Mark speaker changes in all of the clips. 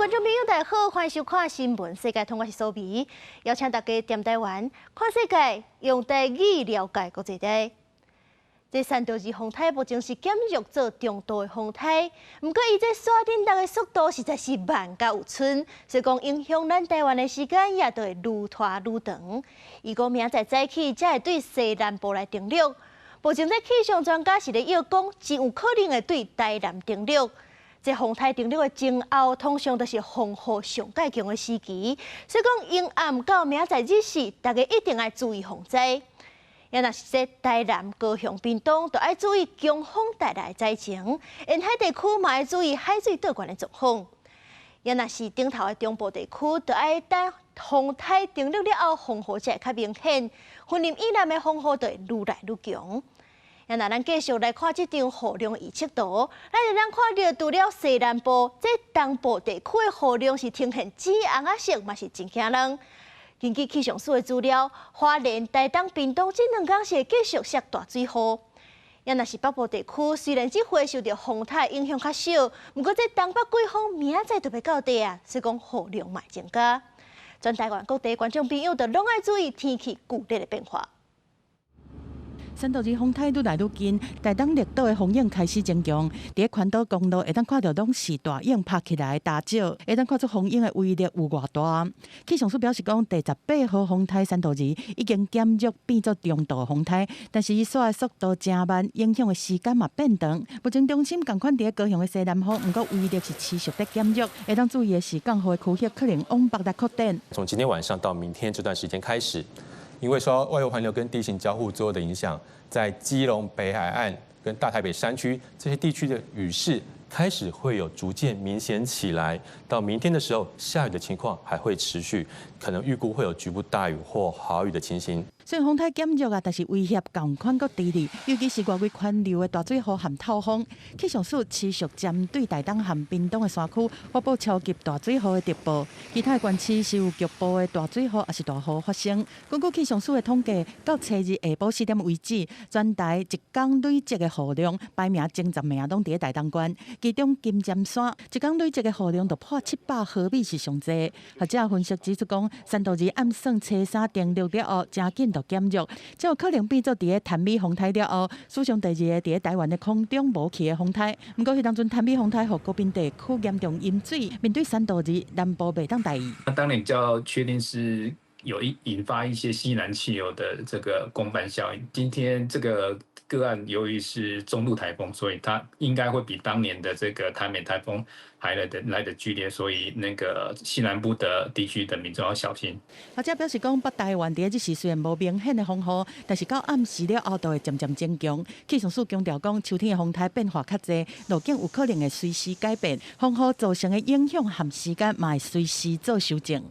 Speaker 1: 观众朋友大家好，欢迎收看《新闻世界通》，我是苏眉，邀请大家踮台湾看世界，用台语了解国际地。这3道2风台目前是减弱做中度的风台，不过伊这刷顶动的速度实在是慢甲有寸，所以讲影响咱台湾的时间也就会愈拖愈长。伊讲明仔早起才会对西南部来登陆，目前这气象专家是咧预讲，真有可能会对台南登陆。这风台登陆的前后，通常都是风雨上介强的时期，所以讲阴暗到明仔日时，大家一定要注意防灾。也若是在台南、高雄、屏东，都要注意强风带来的灾情。沿海地区嘛要注意海水倒灌的状况。也若是顶头的中部地区，都要等风台登陆了后，风雨才会较明显。云林以南的风雨就会愈来愈强。也若咱继续来看这张雨量预测图，咱看到除了西南部，这东部地区的雨量是呈现紫红啊色，嘛是真惊人。根据气象署的资料，花莲、台东、屏东这2天是会继续下大水雨。也若是北部地区，虽然这回受到风台影响较少，不过这东北季风明仔就要到地啊，所以讲雨量嘛增加。全台湾各地观众朋友都拢爱注意天气剧烈的变化。
Speaker 2: 3道2风台愈来愈近，台东列岛的风影开始增强。伫环岛公路会当看到拢是大影拍起来的大石，会当看出风影的威力有偌大。气象署表示讲，第18号风台3道2已经减弱变作中度风台，但是伊刷的速度真慢，影响的时间嘛变长。目前中心共款伫高雄的西南风，不过威力是持续在减弱。会当注意的是，降雨的区域可能往北来扩展。
Speaker 3: 从今天晚上到明天这段时间开始。因为受到外围环流跟地形交互作用的影响，在基隆北海岸跟大台北山区这些地区的雨势开始会有逐渐明显起来。到明天的时候，下雨的情况还会持续，可能预估会有局部大雨或豪雨的情形。
Speaker 2: 虽然风台减弱啊，但是威胁共款搁低哩，尤其是外围环流的大水雨含透风。气象署持续针对台东和屏东的山区发布超级大水雨的特报，其他县市是有局部的大水雨还是大雨发生。根据气象署的统计，到初日下晡4点为止，全台一天累积的雨量排名前10名拢伫台东县，其中金针山一天累积的雨量就破700毫米是上济。学者分析指出讲，3道2暗算初3登陆了后，真紧减弱，才有可能变作伫个潭美风台了后，史上第2个伫个台湾的空中无去的风台。不过，迄当阵潭美风台和高屏地区严重淹水，面对3道2，南部袂当待伊。
Speaker 4: 当然比较确定是有引发一些西南气流的这个公办效应。今天这个个案由于是中度台风，所以它应该会比当年的这个台美台风还来得剧烈，所以那个西南部的地区的民众要小心。
Speaker 2: 学者表示讲，北台湾伫这时虽然无明显的风雨，但是到暗时了后，就会渐渐增强。气象署强调讲，秋天的风台变化较济，路径有可能会随时改变，风雨造成的影响和时间嘛会随时做修正。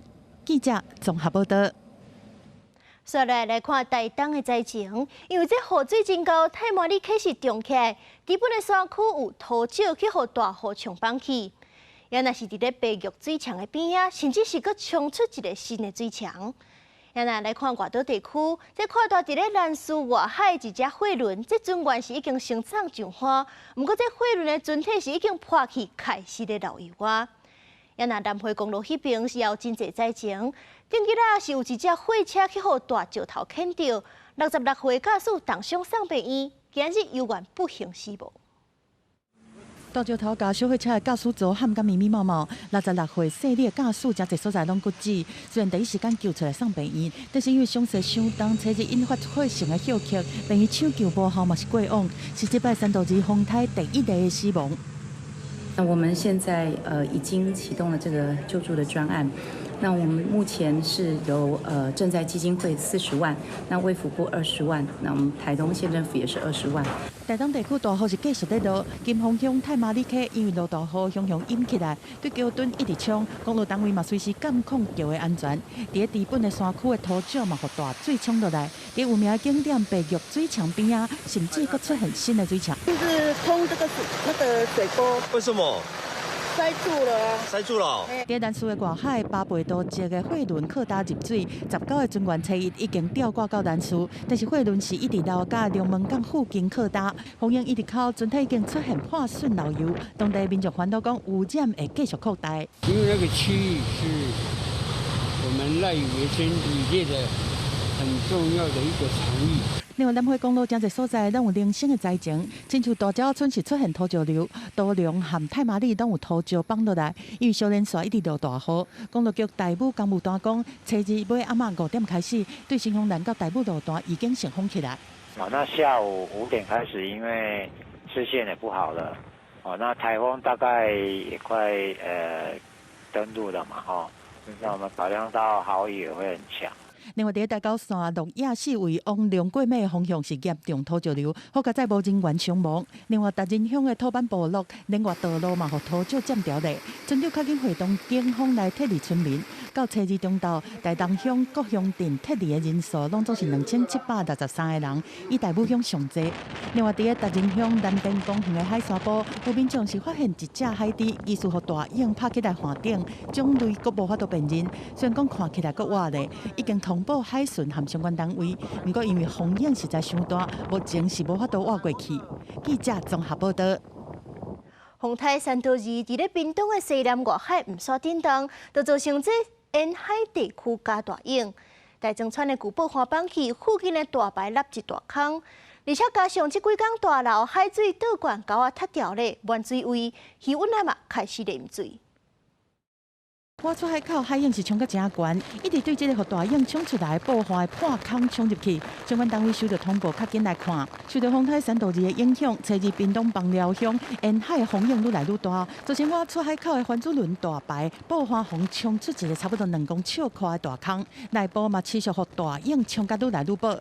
Speaker 2: 记者综合报道。
Speaker 1: 接下来看台东的灾情，因为这雨水真高，太麻里开始涨起来，基本的山区有土石去互大雨冲崩去。也若是伫咧白玉水墙的边啊，甚至是搁冲出一个新的水墙。也若来看外岛地区，这看到伫咧南势外海一只货轮，这船员是已经升上上岸，不过这货轮的船体是已经破去，开始咧漏油啊。也若南回公路迄边是有真侪灾情，顶日啊是有一只货车去互大石头牵着，66岁驾驶重伤送病院，今日犹原不幸死亡。
Speaker 2: 大石头甲小货车的驾驶组喊甲密密麻麻，66岁细力的驾驶真侪所在拢骨折，虽然第一时间救出来送病院，但是因为伤势相当，初日引发火性的休克，病院抢救无效嘛是过往，是这摆3道2风台第1例的死亡。
Speaker 5: 那我们现在已经启动了这个救助的专案。那我们目前是由赈灾基金会40万，那卫福部20万，那我们台东县政府也是20万。
Speaker 2: 台东地区大雨是继续在落，金峰乡太麻里溪因为落大雨，汹汹淹起来，对桥墩一直冲，公路单位嘛随时监控桥的安全。伫个治本的山区的土石嘛，互大水冲落来。伫有名的景点白玉水墙边啊，甚至佫出现新的水墙。
Speaker 6: 就是通这个那个水沟。
Speaker 7: 为什么？
Speaker 6: 塞住了啊！
Speaker 7: 塞住了、哦。
Speaker 2: 在咱市的外海，巴贝多籍的货轮客搭入水，19个船员初一已经吊挂到咱市，但是货轮是一直到甲龙门港附近客搭，风涌一直口船体已经出现破损漏油，当地民众烦恼讲污染会继续扩大。
Speaker 8: 因为那个区域是我们赖以为生渔业的很重要的一个场域。
Speaker 2: 另外，南回公路真侪所在拢有零星的灾情，亲像大鸟村是出现土石流，多良和太麻里拢有土石放落来，因为小连线一直落大雨。公路局大埔公务单讲，初日尾暗5点开始，对新丰南到大埔路段已经顺风起来。
Speaker 9: 那下午5点开始，因为视线也不好了，那台风大概也快登陆了嘛，那我们考量到豪雨也会很强。
Speaker 2: 另外，在大高线鹿野市为往龙过尾的方向是严重土石流，好在再无人员伤亡。另外，达人乡的土板部落另外道路嘛，互土石占条咧。村长较紧会动警方来撤离村民。到初二中昼，大东乡各乡镇撤离的人数拢总是2763个人，以大埔乡上济。另外，在达人乡南边公园的海沙坡，有民众是发现一只海猪疑似互大鹰拍起来岸顶，种类阁无法度辨认。虽然讲看起来阁活咧，已经通报海巡和相关单位，不过因为风险实在伤大，目前是无法度活过去。记者综合报道。
Speaker 1: 洪泰3号2伫咧屏东的西南外海唔煞震动，就造成这沿海地区加大影。大庄村的古堡花浜区附近的大排立一大坑，而且加上这几天大楼海水倒灌高啊塌掉咧，满水位，气温嘛开始淹水。
Speaker 2: 我出海口海涌是冲到真悬，一直对这个互大涌冲出来爆发的破坑冲入去。相关单位收到通报，较紧来看。受到洪泰3号2的影响，初日屏东枋寮乡沿海的风涌愈来愈大，造成我出海口的番薯轮大排爆发风冲出一个差不多2公尺宽的大坑，内部嘛持续互大涌冲甲愈来愈薄。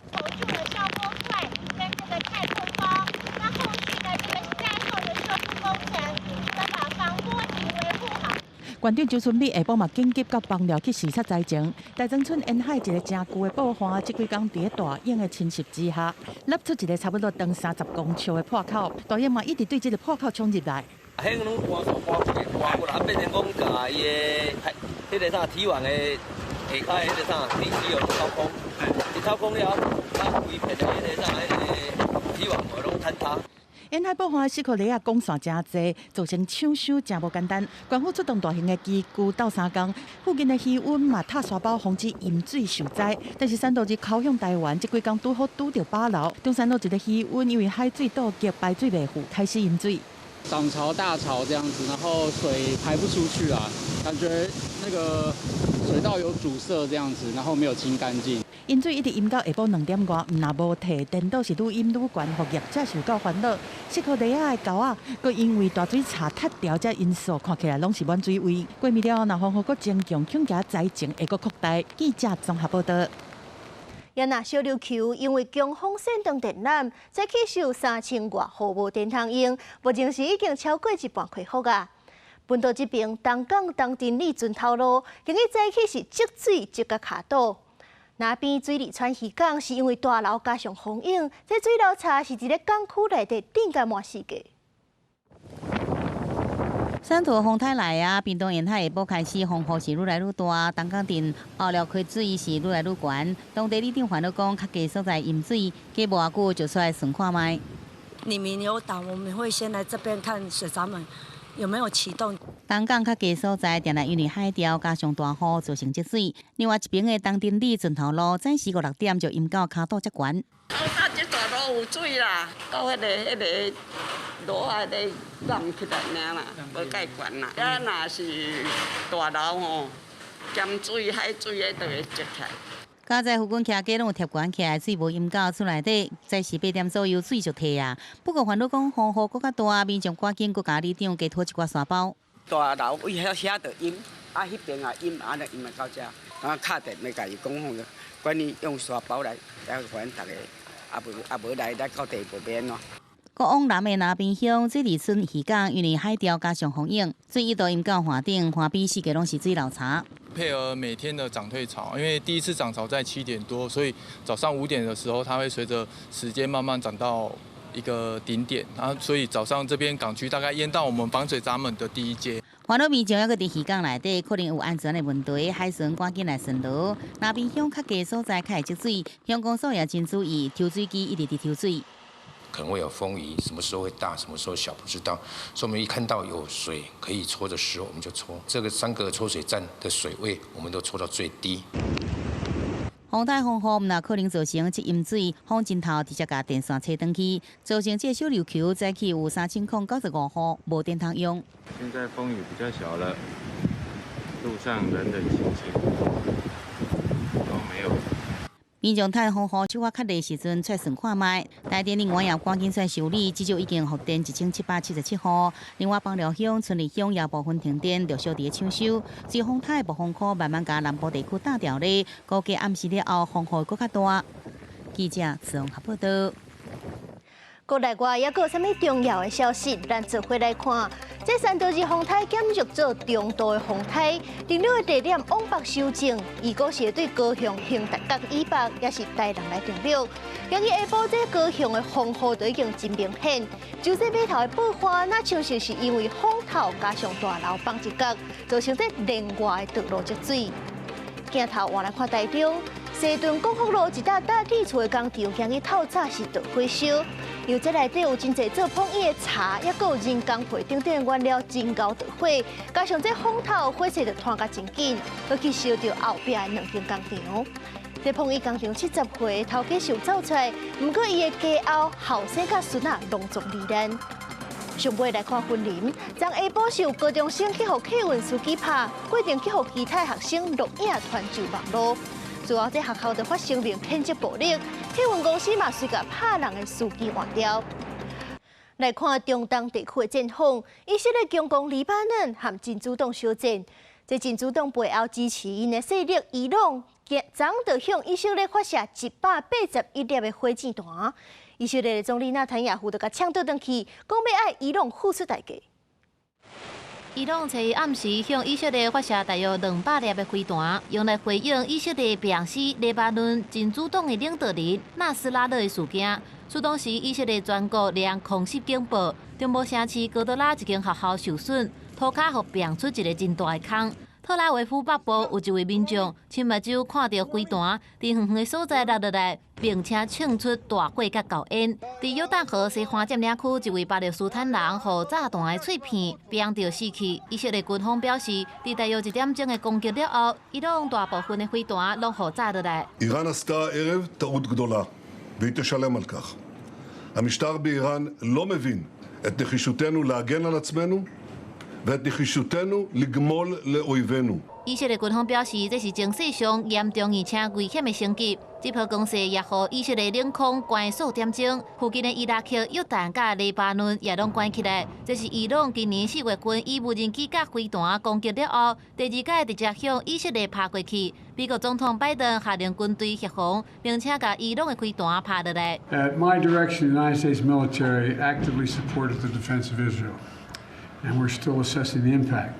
Speaker 2: 县长周春美下晡嘛紧急到枋寮去视察灾情。大庄村沿海一个真旧的堡花，这几天伫大涌的侵袭之下，凹出一个差不多长30公尺的破口，大涌嘛一直对这个破口冲入来。
Speaker 10: 迄拢搬过来，变成讲甲伊的迄个啥体院的下骹迄个啥地基哦掏空，一掏空了，咱规片的迄个啥迄个体院无拢坍塌。
Speaker 2: 沿海爆发的石窟泥啊，广线真济，造成抢修真无简单。官府出动大型的机具斗3工，附近的气温嘛塔沙包防止淹水受灾。但是3号2靠向台湾，这几天拄好拄到巴楼，中3号1的气温因为海水倒急，排水袂赴，开始淹水。
Speaker 8: 涨潮大潮这样子，然后水排不出去啊，感觉那个水道有阻塞这样子，然后没有清干净。
Speaker 2: 淹水一直淹到下晡2点外，若无退，电都是愈淹愈悬，互业者受到烦恼。石窟泥仔的沟啊，佮因为大水查塌掉这因素，看起来拢是满水位。过暝了，若风雨佮增强，恐惊灾情会佮扩大。记者综合报道。
Speaker 1: 也那小琉球因为强风扇动电缆，再起受3000外户无电通用，目前是已经超过一半恢复啊。本岛这边东港东镇里船头路，今日早起是积水积甲卡倒。那边水里川渔港是因为大楼加上风涌，这水流差是伫咧港区内底顶甲满世界。
Speaker 11: 3号风台来啊，屏东沿海下晡开始风雨是愈来愈大，东港镇后寮溪水是愈来愈悬。当地里长烦恼讲，较低所在淹水，过无偌久就出来算看卖。
Speaker 12: 你们有档，我们会先来这边看水闸门有没有启动。
Speaker 11: 东港较低所在，定来因为海潮加上大雨造成积水。另外一边的东镇里船头路，早时5、6点就淹到骹肚才悬。
Speaker 12: 这大路有水啦，到迄个路啊，咧浪起来尔啦，无介悬啦。啊，若是大楼吼，咸水、海水的都会积起来。
Speaker 11: 加在附近徛街拢有贴悬起来，水无淹到厝内底。早时8点左右水就退啊。不过烦恼讲雨搁较大，民众赶紧搁甲里长加拖一寡沙包。
Speaker 12: 大楼为遐就淹，啊迄边啊淹，安尼淹到遮。啊，敲电要甲伊讲好个，管你用沙包来还大家。无来到地无免咯。
Speaker 11: 国往南的那边乡，这里村渔港因为海潮加上风涌，水一度淹到岸顶，岸边四界拢是水流茶。
Speaker 13: 配合每天的涨退潮，因为第一次涨潮在7点多，所以早上5点的时候，它会随着时间慢慢涨到一个顶点，然后所以早上这边港区大概淹到我们防水闸门的第一阶。
Speaker 11: 烦恼民众还阁伫渔港内底，可能有安全的问题，海巡赶紧来巡逻。那边乡较低所在，较会积水，乡公所也真注意，抽水机一直伫抽水。
Speaker 6: 可能会有风雨，什么时候会大，什么时候小，不知道。所以我们一看到有水可以抽的时候，我们就抽。这个3个抽水站的水位，我们都抽到最低。
Speaker 11: 风台风雨那可能造成这淹水，风真头直接甲电线扯断去，造成这小琉球早起有3095户无电通用。
Speaker 7: 现在风雨比较小了，路上人的情形都没有。
Speaker 11: 民众台风雨手法较低时阵，出算看卖。台电另外也赶紧出修理，至少已经复电1777户。另外，邦寮乡、村里乡也部分停电，着小伫抢修。至于风台暴风圈慢慢甲南部地区打掉咧，估计暗时了后风雨搁较大。记者慈荣报道。
Speaker 1: 国内外也有啥物重要的消息，咱做回来看。这3度日风台减弱做中度的风台，第6个地点往北修正，伊个是对高雄、兴达角以北，也是台南来定略。今日下晡这高雄的风雨都已经真明显，就是码头的爆发，那像是因为风头加上大楼放一角，造成这连外的道路积水。镜头换来看台中。西屯广福路一搭大地厝的工厂，今日透早是着火烧，因为这内底有真侪做碰椅的茶，也有人工配顶顶原料真高着火，加上这风头火势就传甲真紧，要去烧着后壁的2间工厂。这碰椅工厂70岁头家受走出来，不过伊的家后生甲孙仔隆重罹难。上尾来看婚林，昨下晡是有高中生去互客运司机拍，决定去互其他学生录影传上网络。最后，这学校就发声明谴责暴力，客运公司嘛随甲拍人的司机换掉。来看中东地区的战况，以色列强攻黎巴嫩和真主党相战。这真主党背后支持因的势力伊朗，昨就向以色列发射181粒的火箭弹。以色列总理纳坦雅胡就甲抢倒转去，讲要爱伊朗付出代价。伊朗在暗时向以色列发射大约200粒的飞弹，用来回应以色列表示黎巴嫩真主党的领导人纳斯拉勒的事件。此当时，以色列全国亮空袭警报，中部城市哥德拉一间学校受损，涂骹互变出一个真大的坑。特拉维夫北部有一位民众，亲目睭看到飞弹伫远远的所在落落来，并且冲出大火甲高烟。伫约旦河西番占领区，一位巴勒斯坦人互炸弹的碎片变着死去。以色列军方表示，伫大约1点钟的攻击了后，伊朗大部分的飞弹拢互炸落来。
Speaker 14: איראן עשתה הערב טעות גדולה, והיא תשלם על כך. המשטר באיראן לא מבין את נחישותנו להגן על עצמנו. ואת נחישותנו לגמול לאויבינו.
Speaker 1: 以色列军方表示，这是情势上严重而且危险的升级。这波攻势也互以色列领空关数点钟，附近的伊拉克、约旦甲黎巴嫩也拢关起来。这是伊朗今年4月份以无人机甲飞弹攻击了后，第2届直接向以色列拍过去。美国总统拜登下令军队协防，并且甲伊朗的飞弹拍落来。
Speaker 15: At my direction, the United States military actively supported the defense of Israel. And we're still assessing the impact.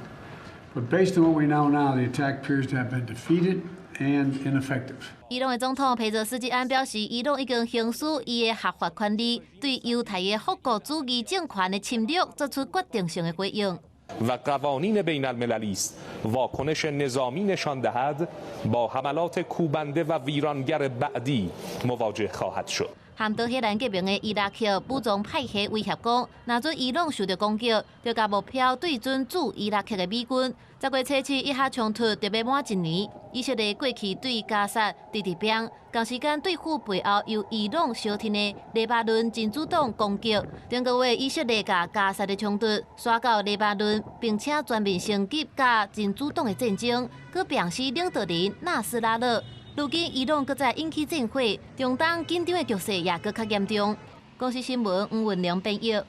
Speaker 15: But based on what we know now, the attack appears to have been defeated and ineffective.
Speaker 1: 伊朗的总统佩泽斯基安表示，伊朗已经行使伊的合法权利，对犹太的复国主义政权的侵略做出决定性的回应。
Speaker 16: و قوانین بین المللی است واکنش نظامی نشان دهد با حملات کوبنده و ویرانگر بعدی مواجه خواهد شد. 含到迄兰革命的伊拉克武装派系威胁讲，若准伊朗受到攻击，就甲目标对准驻伊拉克的美军。10月初7以下冲突特别满1年，以色列过去对加沙直直兵，同时间对付背后由伊朗小天的黎巴嫩真主党攻击。顶个月以色列甲加沙的冲突刷到黎巴嫩，并且全面升级甲真主党的战争，佮表示领导人纳斯拉勒。如今，伊朗搁再引起战火，中东紧张的局势也搁较严重。公司新闻黄文良编译。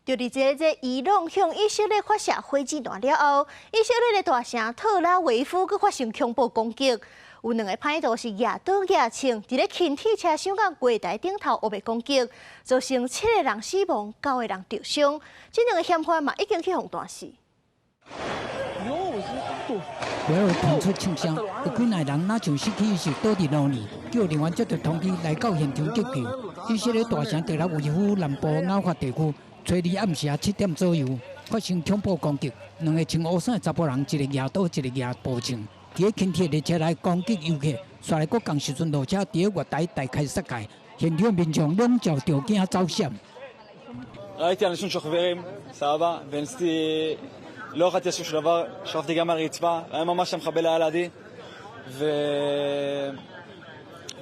Speaker 16: 就伫这伊朗向以色列发射火箭弹了后，以色列的大城特拉维夫搁发生恐怖攻击，有2个歹徒是夜倒夜穿，伫咧轻铁车厢甲柜台顶头学被攻击，造成7个人死亡，9个人受伤。这2个嫌犯嘛已经去互断死。
Speaker 17: 我有传出枪声，有几内人哪像失去意识倒伫路里，叫另外接到通知来到现场急救。以色列大城特拉维夫南部咬发地区，初2暗时7点左右，发生恐怖攻击，两个穿乌衫的查甫人，一个举刀，一个举步枪，伫个轻铁列车来攻击游客。煞来国港时阵，路车伫个月台大开杀戒，现场民众笼罩着惊走闪。
Speaker 18: ראיתי אנשים שוחברים, סבבה, וניסיתי, לא יכולתי לעשות שום דבר, שכבתי גם על הרצפה, היה ממש המחבל היה לידי,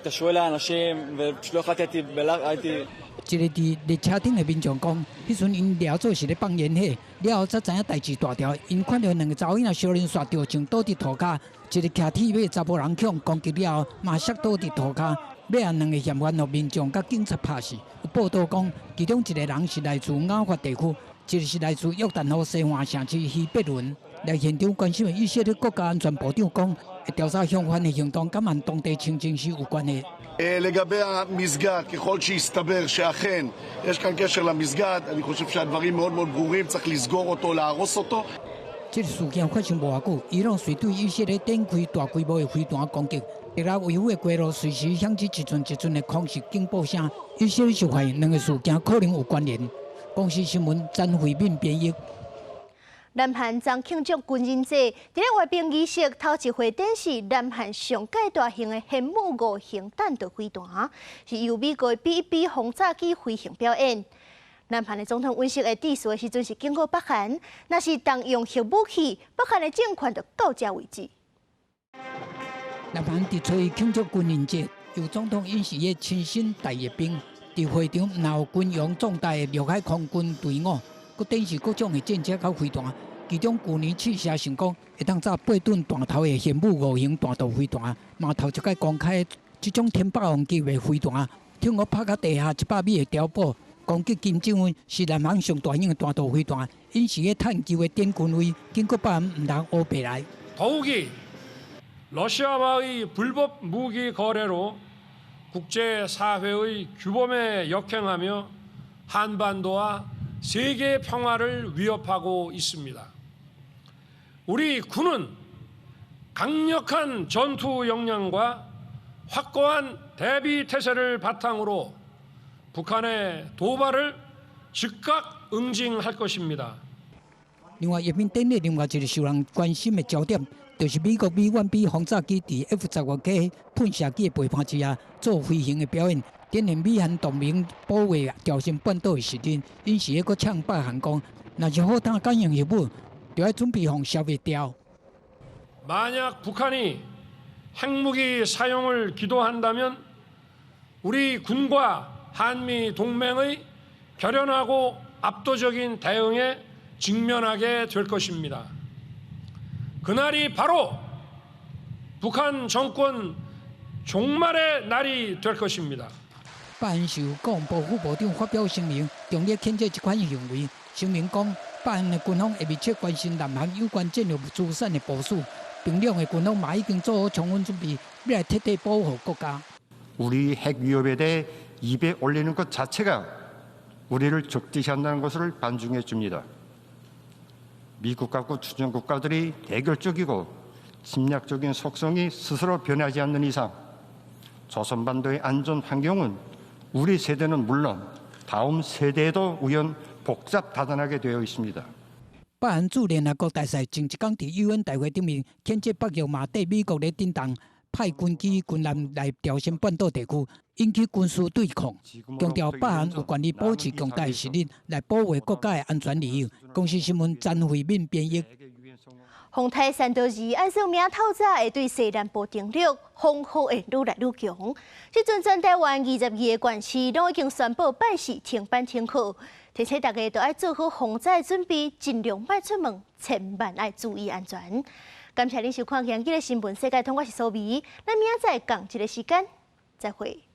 Speaker 18: והתקשרו אליי אנשים, ופשוט לא יכולתי, הייתי...
Speaker 17: 一个伫列车顶的民众讲，迄阵因了做是咧放烟火，了后才知影代志大条。因看到两个查某囝小人刷着枪倒伫涂骹，一个骑铁马的查甫人向攻击了后，马上倒伫涂骹。 要让两个嫌犯互民众甲警察拍死。有报道讲，其中一个人是来自雅法地区，一个是来自约旦河西岸城区希伯伦。来现场关心的以色列国家安全部长讲，会调查相关的行动，敢和当地清真寺有关的。
Speaker 19: לגבי המסגד, ככל שיסתבר שאכן יש כאן קשר למסגד, אני חושב שהדברים מאוד מאוד ברורים, צריך לסגור אותו, להרוס אותו.
Speaker 17: 这个事件发生无偌久，伊朗随对以色列展开大规模的飞弹攻击。 伊拉维护的街路随时响起一阵一阵的空袭警报声，以色列就怀疑两个事件可能有关联。公司新闻詹慧敏编译。
Speaker 1: 南韩将庆祝军人节，伫咧阅兵仪式头一回展示南韩上界大型的黑姆5型弹道飞弹，是由美国的 B-1B 轰炸机飞行表演。南韩的总统尹锡悦致辞的时阵是警告北韩，若是动用核武器，北韩的政权就到这为止。
Speaker 17: 南韩伫初一庆祝军人节，由总统尹锡悦亲身带阅兵，伫会场也有军容壮大的陆海空军队伍，佮展示各种的战车佮飞弹。其中去年试射成功，会当炸8吨大头的玄武5型弹道飞弹，嘛头一届公开这种天霸王级的飞弹，听我拍到地下100米的碉堡，攻击金正恩是南韩上大型的弹道飞弹。尹锡悦探究的点军位，经过北韩唔通乌白来。
Speaker 20: 러시아와의 불법 무기 거래로 국제사회의 규범에 역행하며 한반도와 세계 평화를 위협하고 있습니다. 우리 군은 강력한 전투 역량과 확고한 대비 태세를 바탕으로 북한의 도발을 즉각 응징할 것입니다.
Speaker 17: 另外，阅兵典礼另外一个受人关心的焦点。 就是美国 B-1B 轰炸机伫 F-15架喷射机的陪伴之下做飞行的表演，展现美韩同盟保卫朝鲜半岛的实力。因此，佫呛北韩讲，若是好打敢用核武，就要准备互消灭掉。
Speaker 20: 만약 북한이 핵무기 사용을 기도한다면 우리 군과 한미 동맹의 결연하고 압도적인 대응에 직면하게 될 것입니다. 그날이 바로 북한 정권 종말의 날이 될 것입니다.
Speaker 17: 北韩受国防部副部长发表声明，强烈谴责这款行为。声明讲，北韩的军方会密切关心南韩有关战略资产的部署，并两个军方嘛已经做好充分准备，要来彻底保护国家。
Speaker 21: 우리 핵 위협에 대해 입에 올리는 것 자체가 우리를 적대시한다는 것을 반증해 줍니다. 미국과 주변 국가들이 대결적이고 침략적인 속성이 스스로 변하지 않는 이상 조선반도의 안전 환경은 우리 세대는 물론 다음 세대에도 우연 복잡다단하게 되어 있습니다.
Speaker 17: 北韩驻联合国大使前一天伫 UN 大会顶面谴责北约嘛对美国咧震动派军机军舰来朝鲜半岛地区，引起军事对抗，强调北韩有权利保持强大的实力来保卫国家的安全利益。公司新闻詹慧敏编译。
Speaker 1: 洪泰3到2按照名透早会对西南部登陆，风雨会愈来愈强。即阵全台湾22个县市拢已经宣布拜四停班停课，提醒大家都要做好防灾准备，尽量莫出门，千万要注意安全。感谢您收看今日的新闻世界通，我是苏眉，咱明仔载同一个时间再会。